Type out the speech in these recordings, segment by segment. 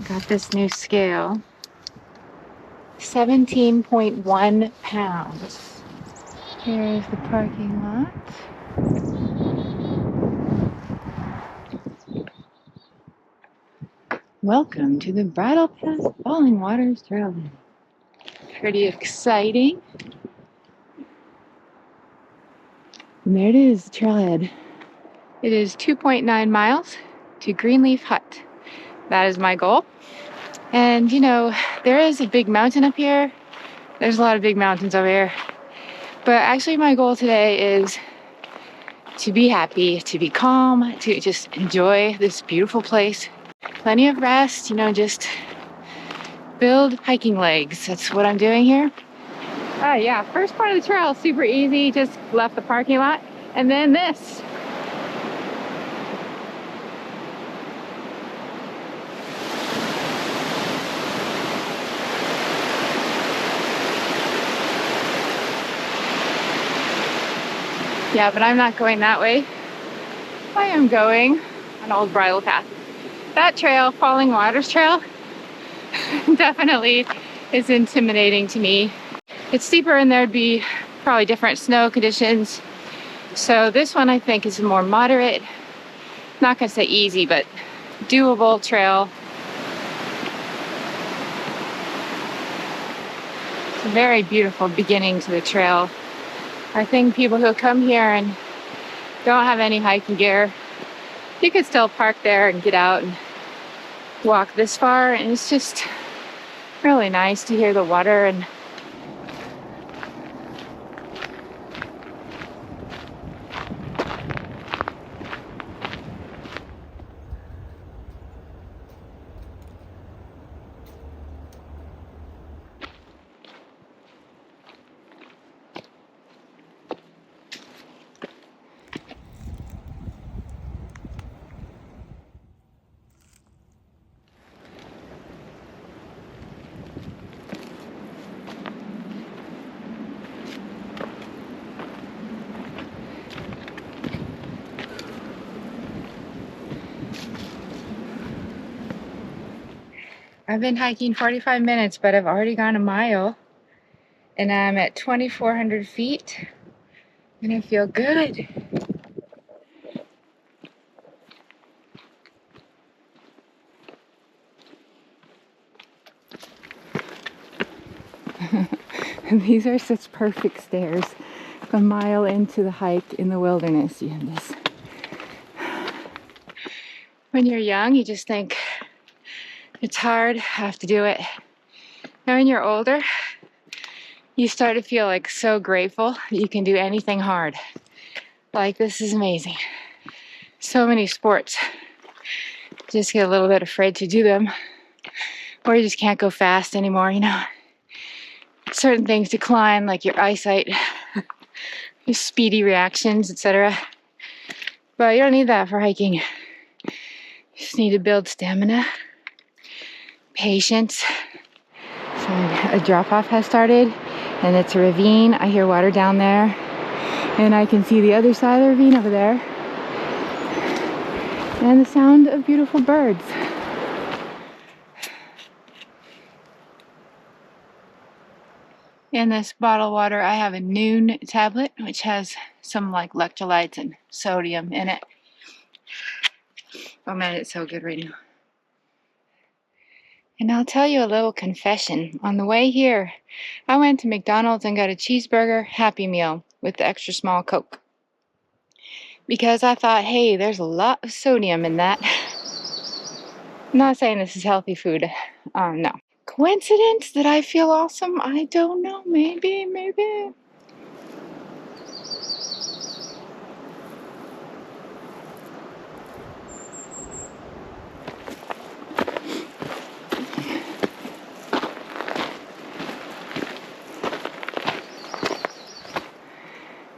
Got this new scale. 17.1 pounds. Here's the parking lot. Welcome to the Bridle Path Falling Waters Trail. Pretty exciting. And there it is, trailhead. It is 2.9 miles to Greenleaf Hut. That is my goal. And you know, there is a big mountain up here. There's a lot of big mountains over here. But actually my goal today is to be happy, to be calm, to just enjoy this beautiful place. Plenty of rest, you know, just build hiking legs. That's what I'm doing here. Yeah, first part of the trail is super easy. Just left the parking lot. And then this. Yeah, but I'm not going that way. I am going on Old Bridle Path. That trail, Falling Waters Trail, definitely is intimidating to me. It's steeper and there'd be probably different snow conditions. So this one I think is a more moderate, not gonna say easy, but doable trail. It's a very beautiful beginning to the trail. I think people who come here and don't have any hiking gear, you could still park there and get out and walk this far, and it's just really nice to hear the water. And I've been hiking 45 minutes, but I've already gone a mile and I'm at 2,400 feet and I feel good. These are such perfect stairs. A mile into the hike in the wilderness, you have this. When you're young, you just think it's hard, I have to do it. Now when you're older, you start to feel like so grateful that you can do anything hard. Like, this is amazing. So many sports, just get a little bit afraid to do them, or you just can't go fast anymore, you know. Certain things decline, like your eyesight, your speedy reactions, etc. But you don't need that for hiking. You just need to build stamina, patience. So a drop-off has started, and it's a ravine. I hear water down there, and I can see the other side of the ravine over there, and the sound of beautiful birds. In this bottled water, I have a Noon tablet, which has some like electrolytes and sodium in it. Oh man, it's so good right now. And I'll tell you a little confession. On the way here, I went to McDonald's and got a cheeseburger Happy Meal with the extra small Coke. Because I thought, hey, there's a lot of sodium in that. I'm not saying this is healthy food. No. Coincidence that I feel awesome? I don't know. Maybe.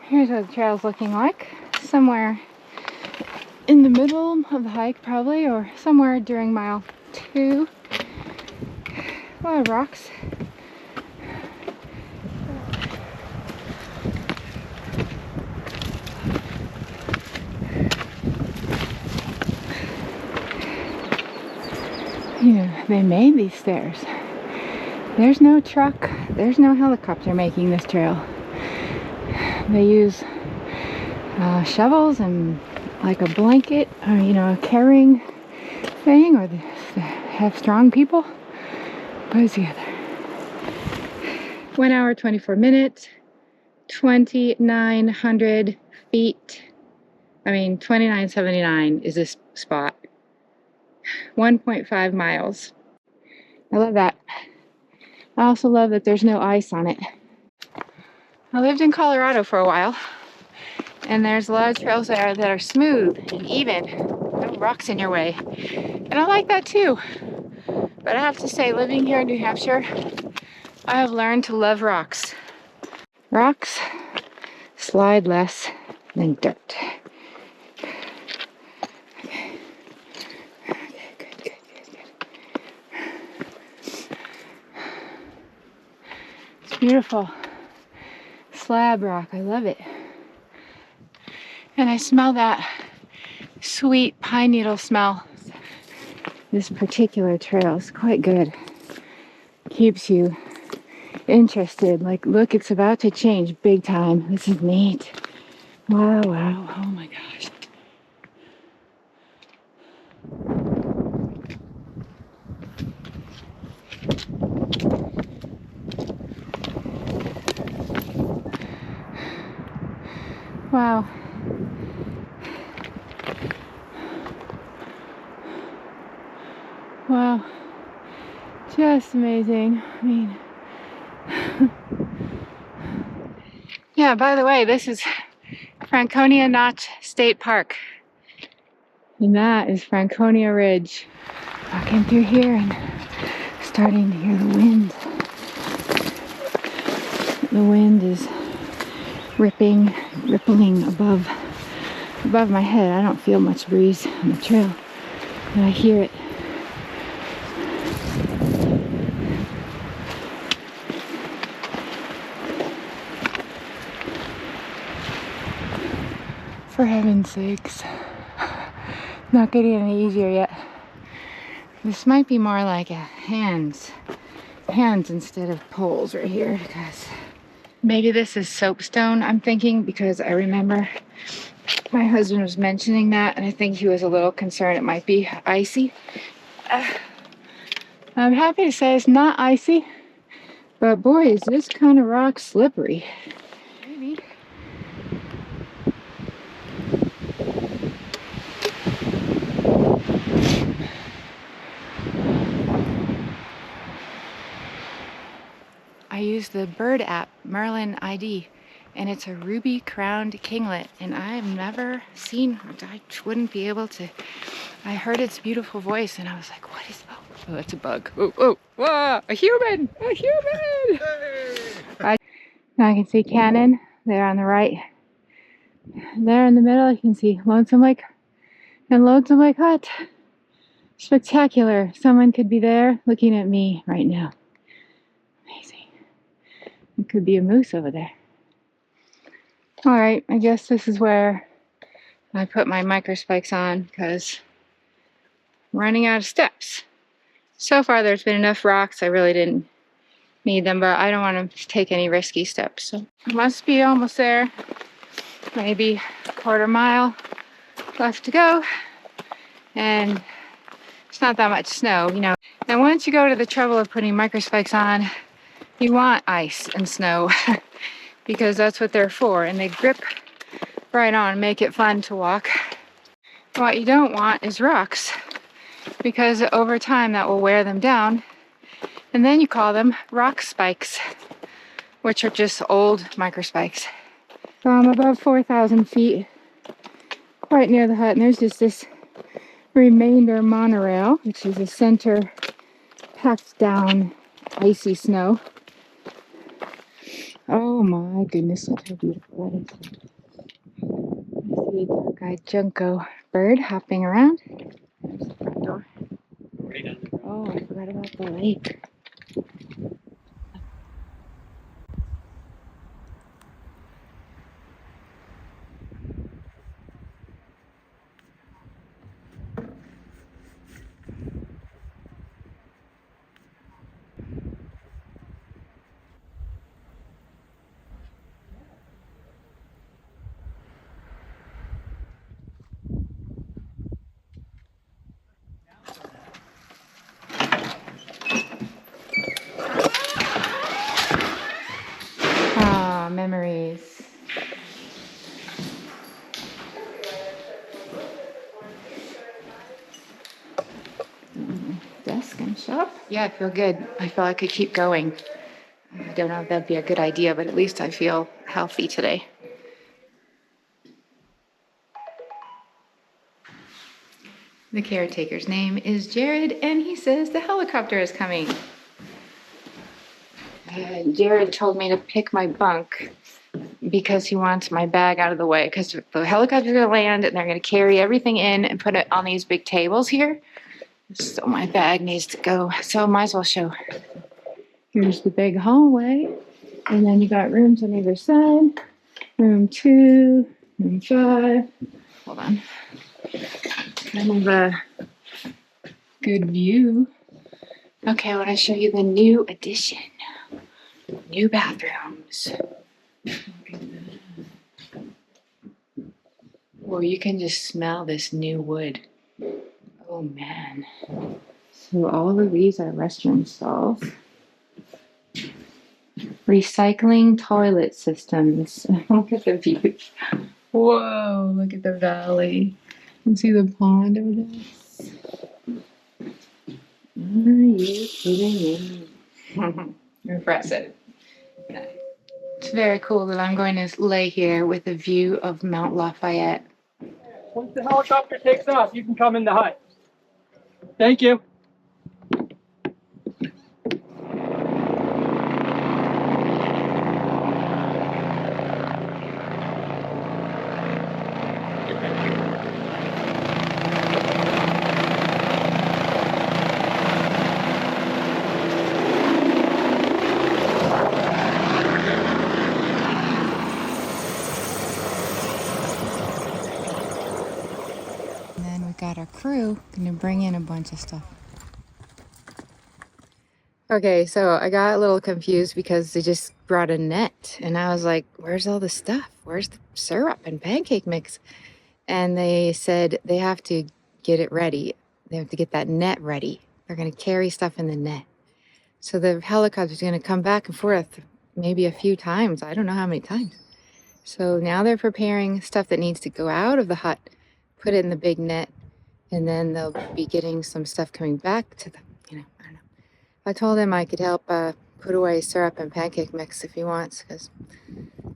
Here's what the trail's looking like. Somewhere in the middle of the hike, probably, or somewhere during mile 2. A lot of rocks. you know, they made these stairs. There's no truck, there's no helicopter making this trail. They use shovels and like a blanket, or you know, a carrying thing, or they have strong people put it together. 1 hour, 24 minutes, 2,900 feet. I mean, 2,979 is this spot. 1.5 miles. I love that. I also love that there's no ice on it. I lived in Colorado for a while, and there's a lot of trails there that are smooth and even, no rocks in your way. And I like that too. But I have to say, living here in New Hampshire, I have learned to love rocks. Rocks slide less than dirt. Okay. Okay, good. It's beautiful. Slab rock, I love it. And I smell that sweet pine needle smell. This particular trail is quite good. Keeps you interested. Like, look, it's about to change big time. This is neat. Wow. Oh my gosh. Wow. Wow. Just amazing. I mean, yeah, by the way, this is Franconia Ridge State Park. And that is Franconia Ridge. Walking through here and starting to hear the wind. The wind is rippling above my head. I don't feel much breeze on the trail, but I hear it. For heaven's sakes. Not getting any easier yet. This might be more like a hands instead of poles right here, because maybe this is soapstone, I'm thinking, because I remember my husband was mentioning that, and I think he was a little concerned it might be icy. I'm happy to say it's not icy, but boy, is this kind of rock slippery. Maybe. I use the bird app, Merlin ID, and it's a ruby crowned kinglet, and I've never seen, I wouldn't be able to. I heard its beautiful voice and I was like, what is, oh, that's a bug. Oh, whoa, a human. Now I can see Cannon there on the right. There in the middle I can see Lonesome Lake and Lonesome Lake Hut. Spectacular. Someone could be there looking at me right now. Amazing. It could be a moose over there. All right, I guess this is where I put my microspikes on because I'm running out of steps. So far there's been enough rocks, I really didn't need them, but I don't want to take any risky steps. So I must be almost there. Maybe a quarter mile left to go. And it's not that much snow, you know. And once you go to the trouble of putting microspikes on, you want ice and snow because that's what they're for, and they grip right on, make it fun to walk. What you don't want is rocks, because over time that will wear them down, and then you call them rock spikes, which are just old microspikes. So I'm above 4,000 feet, quite near the hut, and there's just this remainder monorail, which is a center packed down icy snow. Oh my goodness, look how beautiful that is. I see a dark-eyed junco bird hopping around. There's the front door. Oh, I forgot about the lake. desk and shop. Yeah, I feel good. I feel I could keep going. I don't know if that'd be a good idea, but at least I feel healthy today. The caretaker's name is Jared, and he says the helicopter is coming. Jared told me to pick my bunk because he wants my bag out of the way, because the helicopter's going to land and they're going to carry everything in and put it on these big tables here. So my bag needs to go. So I might as well show. Here's the big hallway. And then you got rooms on either side. Room 2, room 5. Hold on. Kind of a good view. Okay, I want to show you the new addition. New bathrooms. Or you can just smell this new wood. Oh man. So all of these are restroom stalls. Recycling toilet systems. Look at the views. Whoa, look at the valley. You see the pond over there? Are you kidding me? Impressive. It's very cool that I'm going to lay here with a view of Mount Lafayette. Once the helicopter takes off, you can come in the hut. Thank you. Got our crew gonna bring in a bunch of stuff. Okay, so I got a little confused because they just brought a net and I was like, where's all the stuff? Where's the syrup and pancake mix? And they said they have to get it ready. They have to get that net ready. They're gonna carry stuff in the net. So the helicopter's gonna come back and forth maybe a few times. I don't know how many times. So now they're preparing stuff that needs to go out of the hut, put it in the big net, and then they'll be getting some stuff coming back to them. I don't know. I told him I could help put away syrup and pancake mix if he wants, because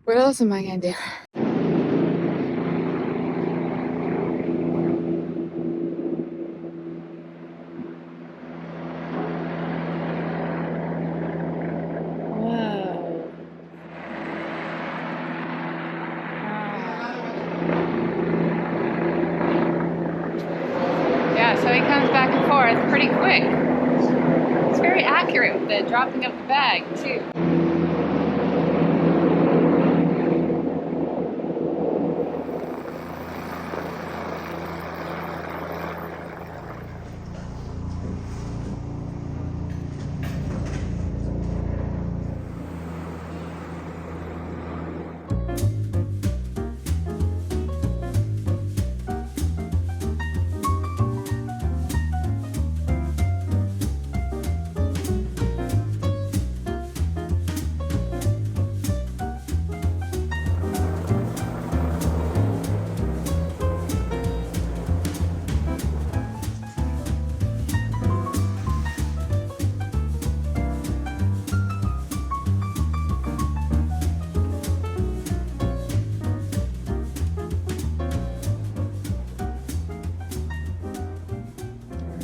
what else am I going to do? Whoa. Yeah, so he comes back and forth pretty quick. It's very accurate with the dropping of the bag, too.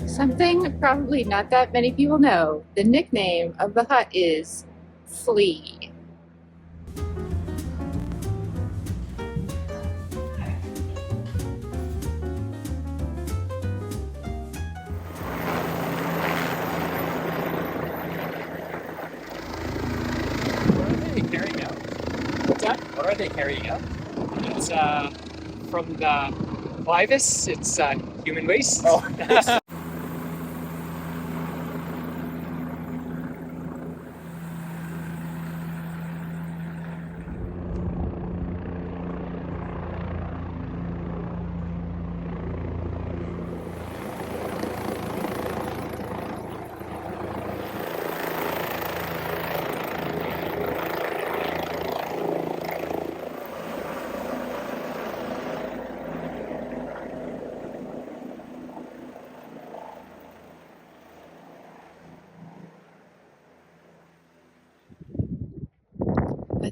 Something probably not that many people know. The nickname of the hut is Flea. What are they carrying out? It's from the Clivis. It's human waste. Oh.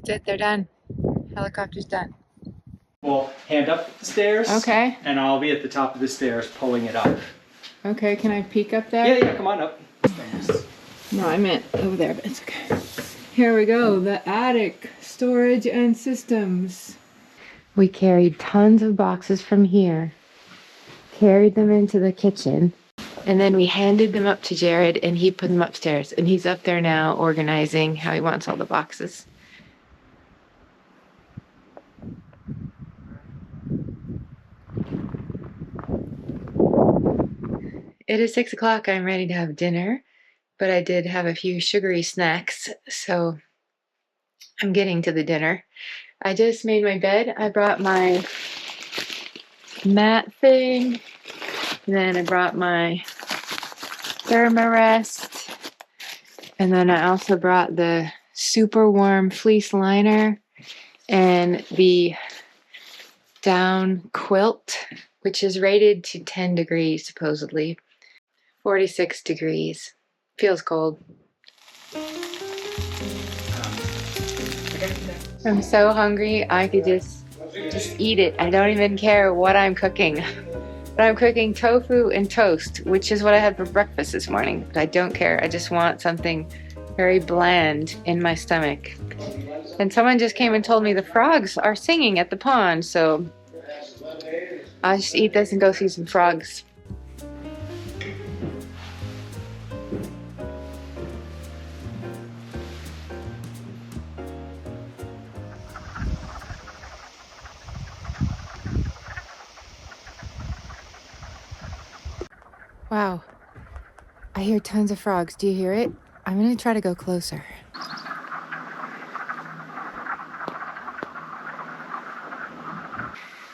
That's it, they're done. Helicopter's done. We'll hand up the stairs. Okay. And I'll be at the top of the stairs pulling it up. Okay, can I peek up there? Yeah, come on up. No, I meant over there, but it's okay. Here we go, the attic, storage and systems. We carried tons of boxes from here, carried them into the kitchen, and then we handed them up to Jared and he put them upstairs. And he's up there now organizing how he wants all the boxes. It is 6 o'clock. I'm ready to have dinner, but I did have a few sugary snacks, so I'm getting to the dinner. I just made my bed. I brought my mat thing, and then I brought my thermarest, and then I also brought the super warm fleece liner and the down quilt, which is rated to 10 degrees supposedly. 46 degrees. Feels cold. I'm so hungry, I could just eat it. I don't even care what I'm cooking. But I'm cooking tofu and toast, which is what I had for breakfast this morning. But I don't care. I just want something very bland in my stomach. And someone just came and told me the frogs are singing at the pond, so I'll just eat this and go see some frogs. Wow, I hear tons of frogs. Do you hear it? I'm gonna try to go closer.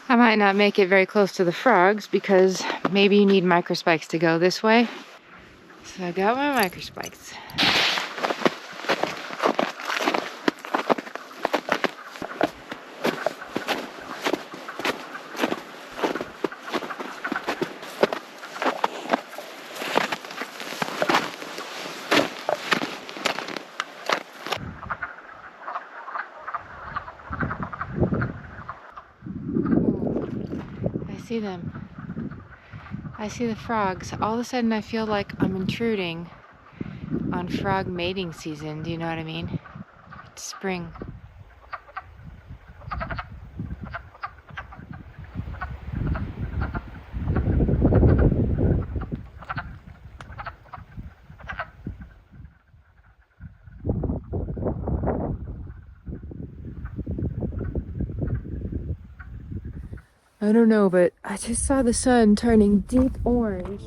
I might not make it very close to the frogs because maybe you need microspikes to go this way. So I got my microspikes. I see them. I see the frogs. All of a sudden I feel like I'm intruding on frog mating season. Do you know what I mean? It's spring. I don't know, but I just saw the sun turning deep orange.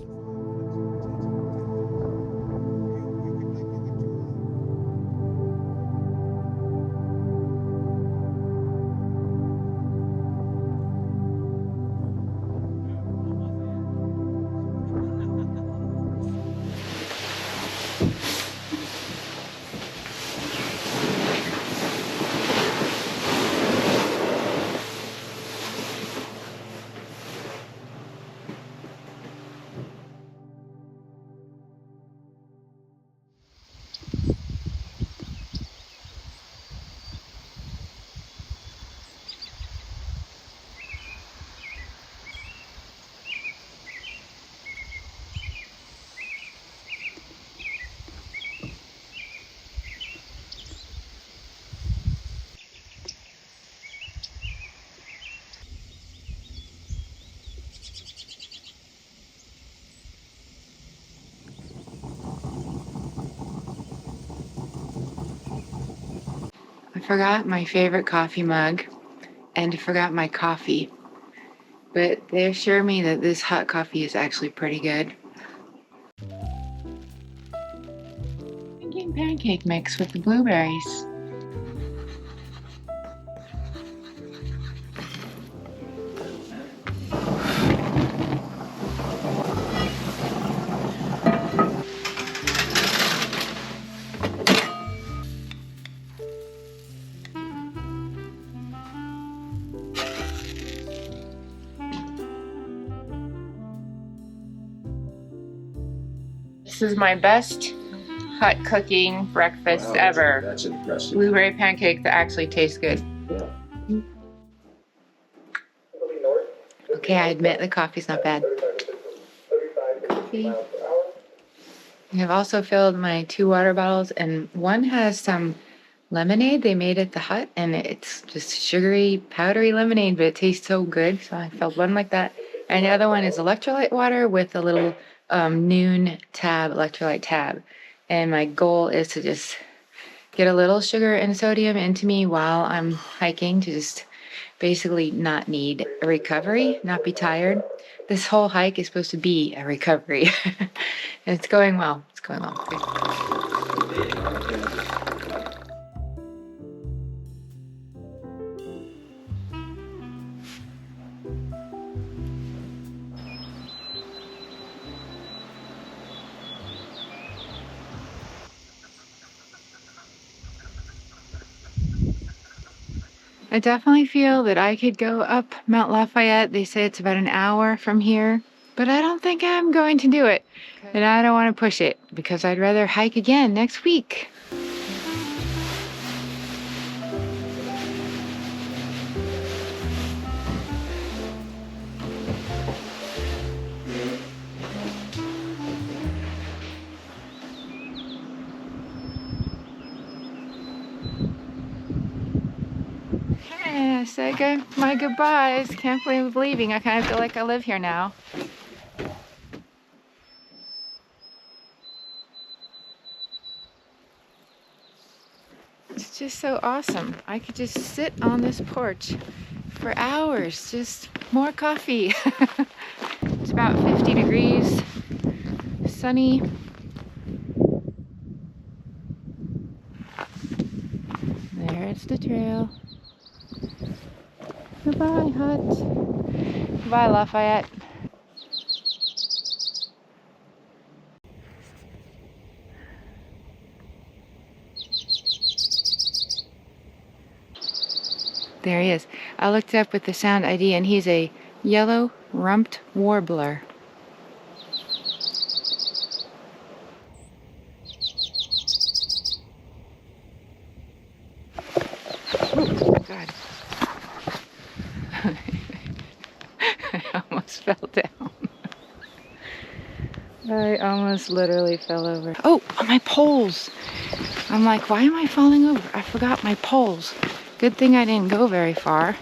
I forgot my favorite coffee mug and I forgot my coffee. But they assure me that this hot coffee is actually pretty good. Thinking pancake mix with the blueberries. This is my best hut cooking breakfast ever. That's impressive. Blueberry pancake that actually tastes good. Yeah. Okay, I admit the coffee's not bad. Coffee. I've also filled my 2 water bottles, and one has some lemonade they made at the hut, and it's just sugary, powdery lemonade, but it tastes so good. So I filled one like that. And the other one is electrolyte water with a little noon tab, electrolyte tab. And my goal is to just get a little sugar and sodium into me while I'm hiking to just basically not need a recovery, not be tired. This whole hike is supposed to be a recovery. And it's going well. It's going well. I definitely feel that I could go up Mount Lafayette. They say it's about an hour from here, but I don't think I'm going to do it. And I don't want to push it because I'd rather hike again next week. I said my goodbyes. Can't believe I'm leaving. I kind of feel like I live here now. It's just so awesome. I could just sit on this porch for hours, just more coffee. It's about 50 degrees, sunny. There's the trail. Goodbye, hut. Goodbye, Lafayette. There he is. I looked up with the sound ID, and he's a yellow rumped warbler. Oh, God. I almost fell down. I almost literally fell over. Oh, my poles. I'm like, why am I falling over? I forgot my poles. Good thing I didn't go very far.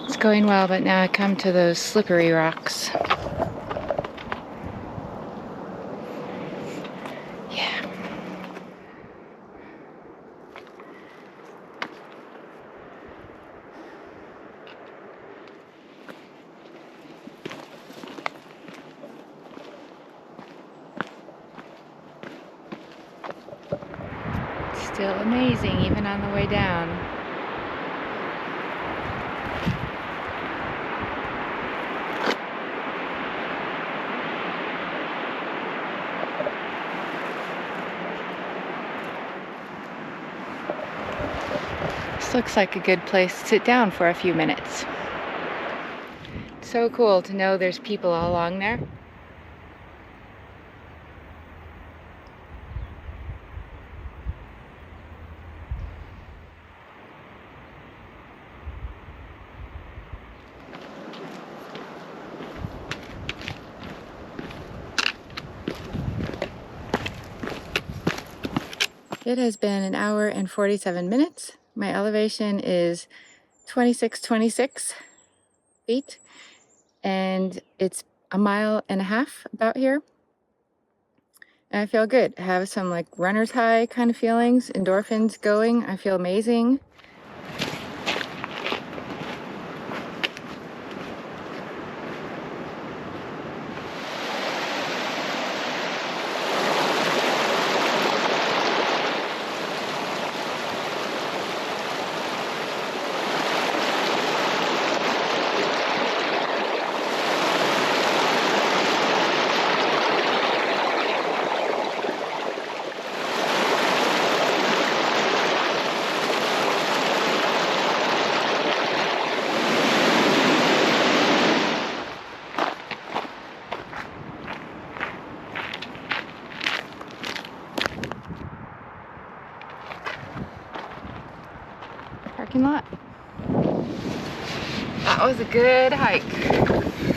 It's going well, but now I come to those slippery rocks. Yeah. Still amazing, even on the way down. This looks like a good place to sit down for a few minutes. So cool to know there's people all along there. It has been an hour and 47 minutes. My elevation is 2626 feet, and it's a mile and a half about here. And I feel good. I have some like runner's high kind of feelings, endorphins going. I feel amazing. That was a good hike.